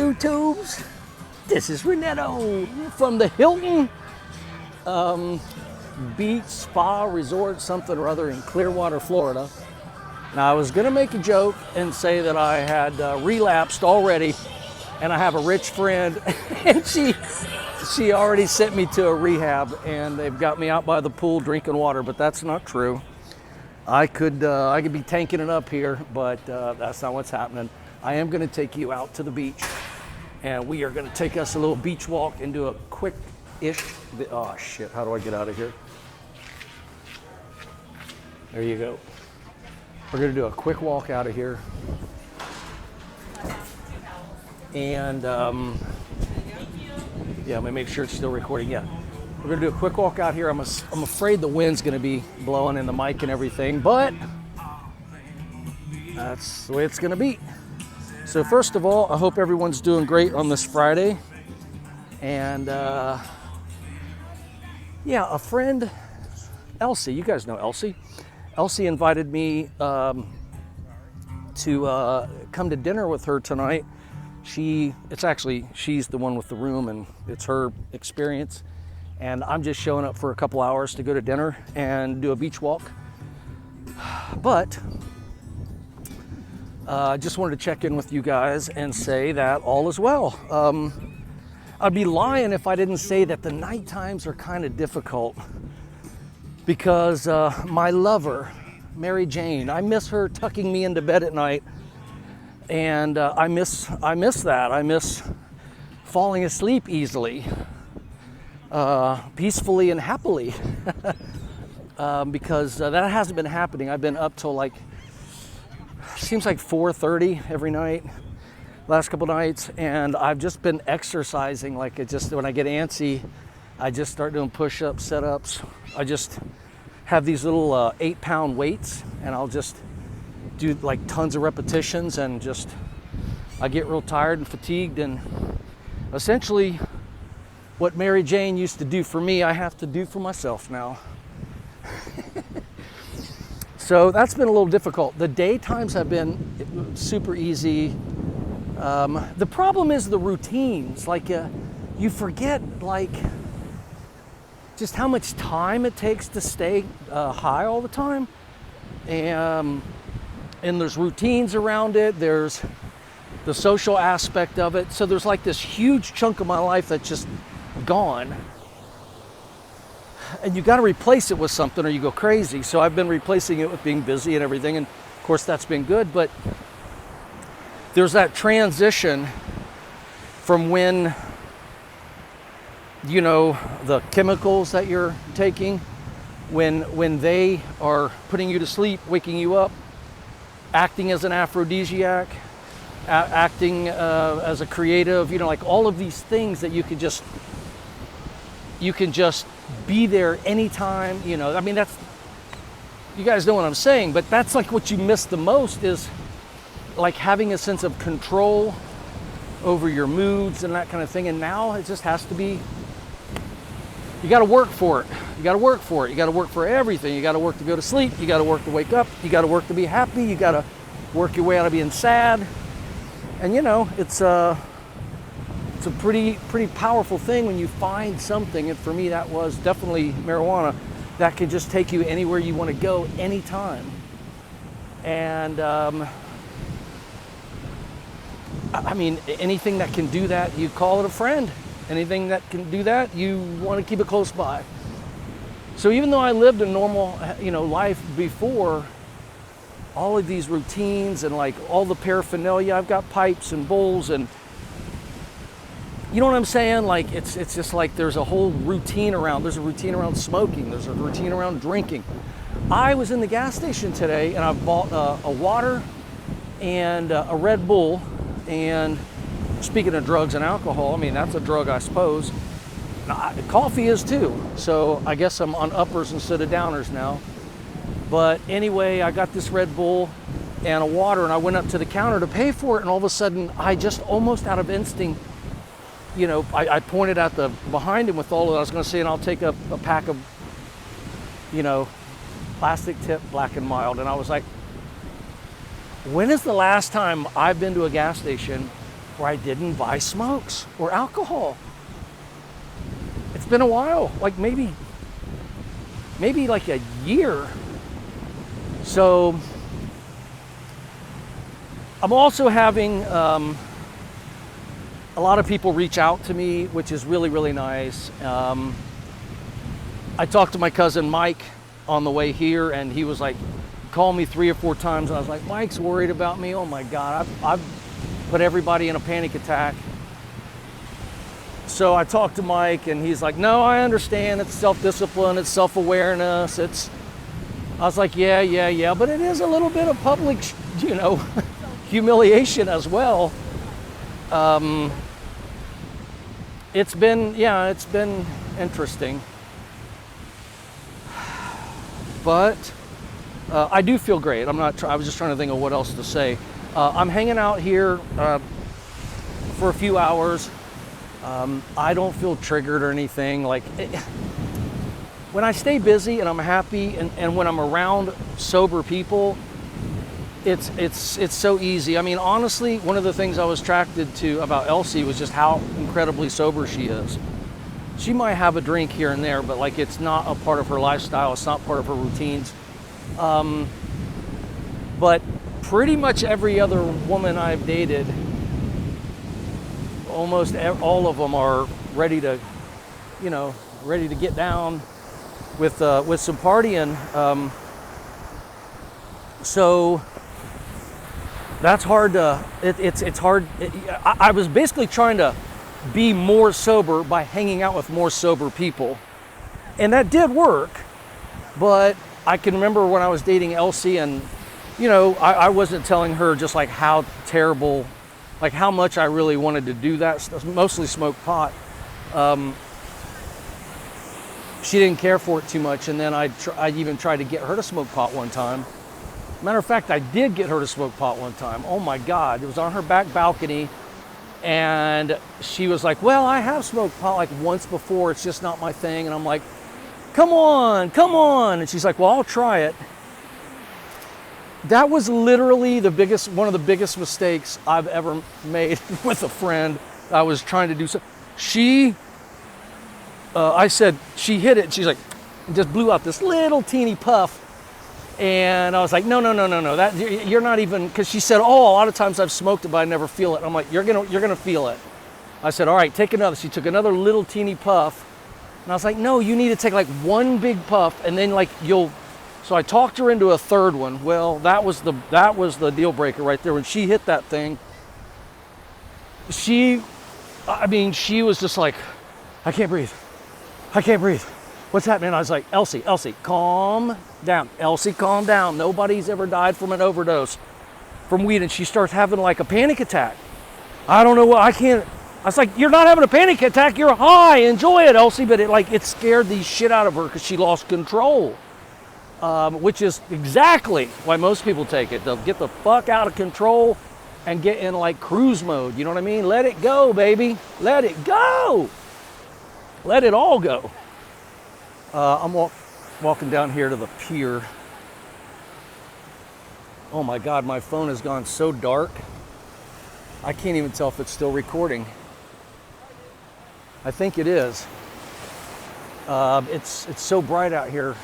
YouTubes. This is Renetto from the Hilton Beach Spa Resort something or other in Clearwater, Florida. Now I was gonna make a joke and say that I had relapsed already, and I have a rich friend and she already sent me to a rehab and they've got me out by the pool drinking water, but that's not true. I could be tanking it up here, but that's not what's happening. I am gonna take you out to the beach, and we are gonna take us a little beach walk and do a quick-ish, oh shit, how do I get out of here? There you go. We're gonna do a quick walk out of here. And yeah, I'm gonna make sure it's still recording, yeah. We're gonna do a quick walk out here. I'm afraid the wind's gonna be blowing in the mic and everything, but that's the way it's gonna be. So first of all, I hope everyone's doing great on this Friday. And yeah, a friend, Elsie, you guys know Elsie. Elsie invited me to come to dinner with her tonight. She's the one with the room, and it's her experience. And I'm just showing up for a couple hours to go to dinner and do a beach walk. But I just wanted to check in with you guys and say that all is well. I'd be lying if I didn't say that the night times are kind of difficult, because my lover, Mary Jane, I miss her tucking me into bed at night, and I miss that. I miss falling asleep easily, peacefully and happily, because that hasn't been happening. I've been up till seems like 4:30 every night, last couple nights, and I've just been exercising. When I get antsy, I just start doing push-ups, sit-ups. I just have these little 8-pound weights, and I'll just do like tons of repetitions, and I get real tired and fatigued, and essentially what Mary Jane used to do for me, I have to do for myself now. So that's been a little difficult. The daytimes have been super easy. The problem is the routines. You forget just how much time it takes to stay high all the time. And there's routines around it. There's the social aspect of it. So there's like this huge chunk of my life that's just gone. And you got to replace it with something or you go crazy. So I've been replacing it with being busy and everything. And of course that's been good, but there's that transition from when, the chemicals that you're taking, when they are putting you to sleep, waking you up, acting as an aphrodisiac, acting as a creative, all of these things that you can just be there anytime, that's, you guys know what I'm saying, but that's like what you miss the most, is like having a sense of control over your moods and that kind of thing. And now it just has to be, you got to work for it. You got to work for it. You got to work for everything. You got to work to go to sleep. You got to work to wake up. You got to work to be happy. You got to work your way out of being sad. And it's a pretty powerful thing when you find something. And for me, that was definitely marijuana that can just take you anywhere you want to go anytime. And anything that can do that, you call it a friend. Anything that can do that, you want to keep it close by. So even though I lived a normal, life before, all of these routines and all the paraphernalia, I've got pipes and bowls and, you know what I'm saying? It's just like there's a whole routine around. There's a routine around smoking. There's a routine around drinking. I was in the gas station today and I bought a water and a Red Bull. And speaking of drugs and alcohol, that's a drug, I suppose. Coffee is too. So I guess I'm on uppers instead of downers now. But anyway, I got this Red Bull and a water, and I went up to the counter to pay for it, and all of a sudden, I just almost out of instinct, I pointed at the behind him with all of it. I was going to say, and I'll take a pack of, plastic tip Black and Mild. And I was like, when is the last time I've been to a gas station where I didn't buy smokes or alcohol. It's been a while, like maybe like a year. So I'm also having a lot of people reach out to me, which is really, really nice. I talked to my cousin Mike on the way here, and he was like, called me 3 or 4 times, and I was like, Mike's worried about me. Oh my God, I've put everybody in a panic attack. So I talked to Mike, and he's like, no, I understand. It's self-discipline, it's self-awareness. I was like, yeah, but it is a little bit of public, humiliation as well. It's been interesting. But I do feel great. I was just trying to think of what else to say. I'm hanging out here for a few hours. I don't feel triggered or anything. When I stay busy and I'm happy, and when I'm around sober people, it's so easy. I mean, honestly, one of the things I was attracted to about Elsie was just how incredibly sober she is. She might have a drink here and there, but it's not a part of her lifestyle. It's not part of her routines. But pretty much every other woman I've dated, almost all of them are ready to get down with some partying. So that's hard to. It's hard. I was basically trying to be more sober by hanging out with more sober people, and that did work. But I can remember when I was dating Elsie, and I wasn't telling her just how terrible, how much I really wanted to do that, mostly smoke pot. She didn't care for it too much, and then I even tried to get her to smoke pot one time. Matter of fact, I did get her to smoke pot one time. Oh my God, it was on her back balcony, and she was like, well, I have smoked pot once before, it's just not my thing. And I'm like, come on. And she's like, well, I'll try it. That was literally one of the biggest mistakes I've ever made with a friend. I was trying to do so. I said, she hit it, and she's like, just blew out this little teeny puff. And I was like, no, that you're not even, because she said, oh, a lot of times I've smoked it, but I never feel it. I'm like, you're gonna feel it. I said, all right, take another. She took another little teeny puff, and I was like, no, you need to take one big puff, and then you'll. So I talked her into a third one. Well, that was the deal breaker right there. When she hit that thing, she was just like, I can't breathe. What's happening? I was like, Elsie, calm down. Elsie, calm down. Nobody's ever died from an overdose from weed. And she starts having a panic attack. I don't know what, I can't. I was like, you're not having a panic attack. You're high. Enjoy it, Elsie. But it scared the shit out of her because she lost control. Which is exactly why most people take it. They'll get the fuck out of control and get in cruise mode. You know what I mean? Let it go, baby. Let it go. Let it all go. I'm walking down here to the pier. Oh my God, my phone has gone so dark. I can't even tell if it's still recording. I think it is. It's so bright out here.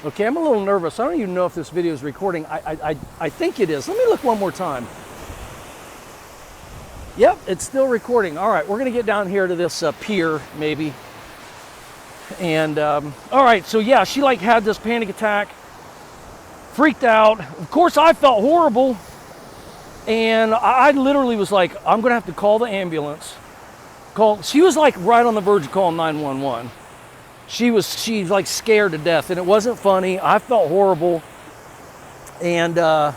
Okay, I'm a little nervous. I don't even know if this video is recording. I think it is. Let me look one more time. Yep, it's still recording. All right, we're gonna get down here to this pier, maybe. And all right, so yeah, she had this panic attack, freaked out. Of course, I felt horrible, and I literally was like, I'm gonna have to call the ambulance. She was right on the verge of calling 911. She's scared to death, and it wasn't funny. I felt horrible, and that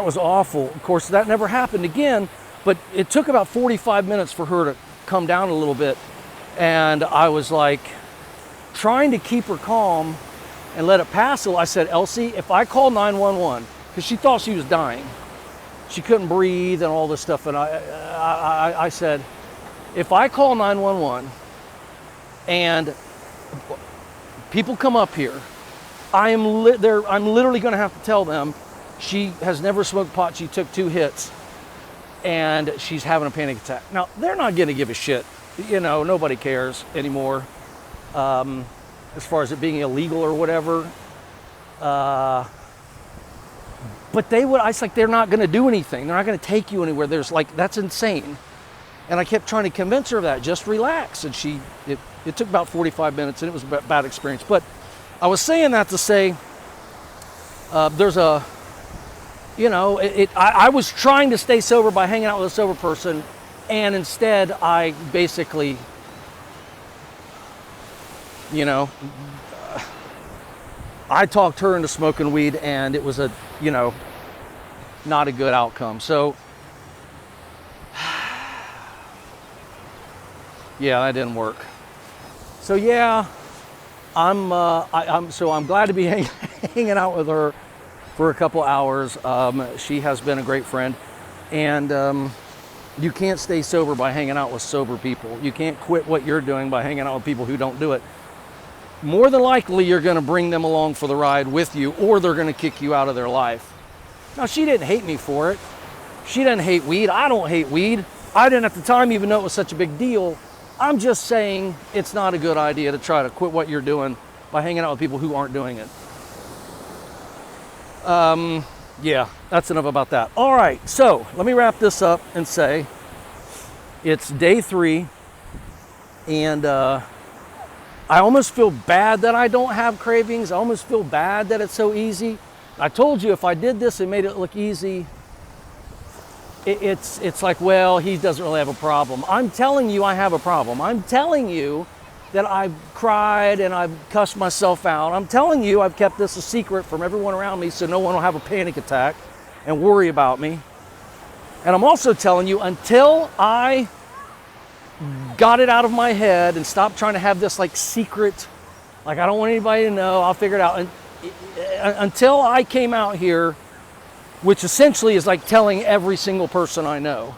was awful. Of course, that never happened again, but it took about 45 minutes for her to come down a little bit. And I was trying to keep her calm and let it pass. So I said, Elsie, if I call 911, because she thought she was dying, she couldn't breathe and all this stuff. And I said, if I call 911 and people come up here, I'm literally going to have to tell them She has never smoked pot. She took 2 hits, and she's having a panic attack. Now, they're not going to give a shit. You know, nobody cares anymore as far as it being illegal or whatever. But they would, I was like, they're not going to do anything. They're not going to take you anywhere. There's like, that's insane. And I kept trying to convince her of that, just relax. And it took about 45 minutes, and it was a bad experience. But I was saying that to say, there's a, you know, I was trying to stay sober by hanging out with a sober person, and instead I basically, you know, I talked her into smoking weed, and it was a, you know, not a good outcome. So, yeah, that didn't work. So yeah, I'm glad to be hanging out with her for a couple hours. She has been a great friend, and you can't stay sober by hanging out with sober people. You can't quit what you're doing by hanging out with people who don't do it. More than likely, you're going to bring them along for the ride with you, or they're going to kick you out of their life. Now, she didn't hate me for it. She didn't hate weed. I don't hate weed. I didn't at the time even know it was such a big deal. I'm just saying it's not a good idea to try to quit what you're doing by hanging out with people who aren't doing it. Yeah, that's enough about that. All right, so let me wrap this up and say it's day 3, and I almost feel bad that I don't have cravings. I almost feel bad that it's so easy. I told you if I did this and made it look easy, it's like, well, he doesn't really have a problem. I'm telling you I have a problem. I'm telling you that I've cried and I've cussed myself out. I'm telling you I've kept this a secret from everyone around me so no one will have a panic attack and worry about me. And I'm also telling you, until I got it out of my head and stopped trying to have this like secret, like I don't want anybody to know, I'll figure it out. And until I came out here, which essentially is like telling every single person I know.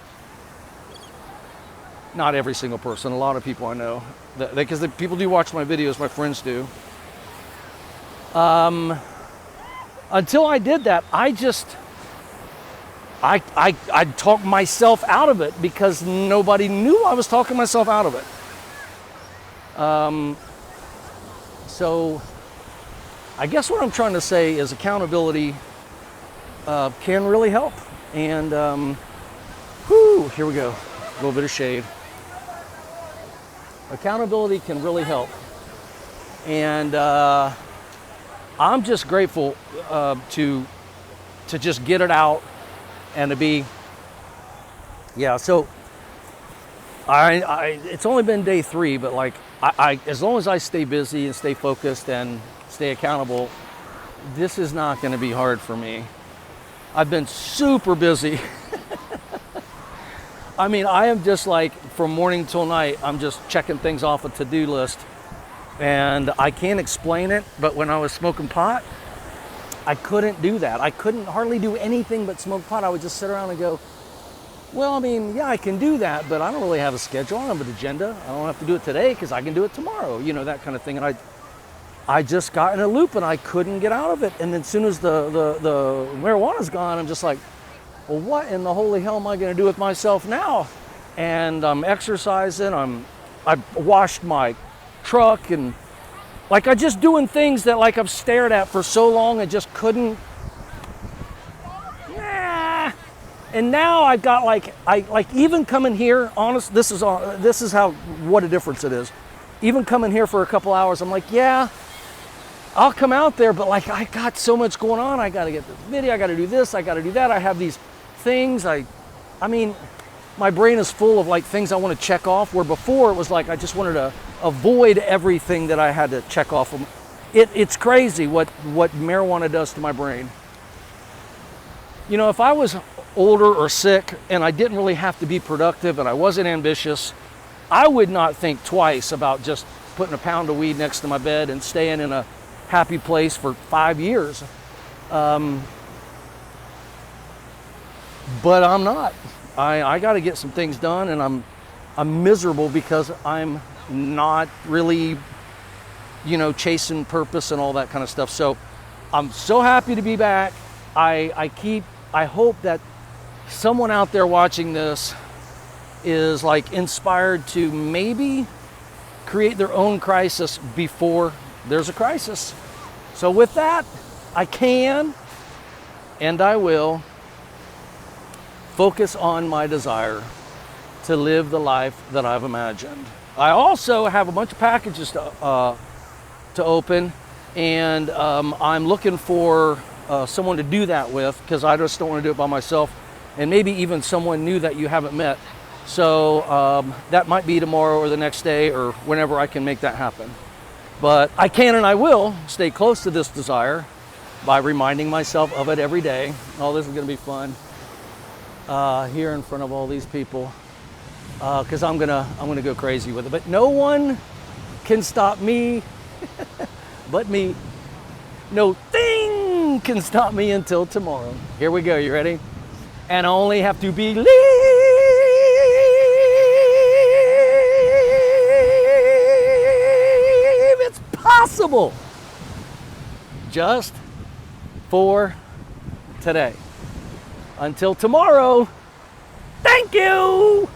Not every single person, a lot of people I know. Because the people do watch my videos, my friends do. Until I did that, I talked myself out of it because nobody knew I was talking myself out of it. So I guess what I'm trying to say is accountability can really help. And here we go, a little bit of shade. Accountability can really help. And I'm just grateful to just get it out and to be, yeah, so it's only been day 3, but like I as long as I stay busy and stay focused and stay accountable, this is not going to be hard for me. I've been super busy. I mean, I am just like, from morning till night, I'm just checking things off a to-do list. And I can't explain it, but when I was smoking pot, I couldn't do that. I couldn't hardly do anything but smoke pot. I would just sit around and go, well, I mean, yeah, I can do that, but I don't really have a schedule. I don't have an agenda. I don't have to do it today because I can do it tomorrow, you know, that kind of thing. And I just got in a loop and I couldn't get out of it. And then as soon as the marijuana's gone, I'm just like, well, what in the holy hell am I going to do with myself now? And I'm exercising. I washed my truck, and like I'm just doing things that like I've stared at for so long and just couldn't. Nah. And now I've got like even coming here. Honest, this is how what a difference it is. Even coming here for a couple hours, I'm like, yeah, I'll come out there, but like I got so much going on. I got to get this video. I got to do this. I got to do that. I have these things. I mean, my brain is full of like things I want to check off, where before it was like I just wanted to avoid everything that I had to check off. It's crazy what marijuana does to my brain. You know, if I was older or sick and I didn't really have to be productive and I wasn't ambitious, I would not think twice about just putting a pound of weed next to my bed and staying in a happy place for 5 years. But I'm not. I got to get some things done, and I'm miserable because I'm not really, you know, chasing purpose and all that kind of stuff. So I'm so happy to be back. I hope that someone out there watching this is like inspired to maybe create their own crisis before there's a crisis. So with that, I can and I will focus on my desire to live the life that I've imagined. I also have a bunch of packages to open, and I'm looking for someone to do that with, because I just don't want to do it by myself, and maybe even someone new that you haven't met. So that might be tomorrow or the next day or whenever I can make that happen. But I can and I will stay close to this desire by reminding myself of it every day. Oh, this is going to be fun here in front of all these people, because I'm gonna go crazy with it. But no one can stop me but me. No thing can stop me until tomorrow. Here we go. You ready? And I only have to believe it's possible just for today. Until tomorrow, thank you.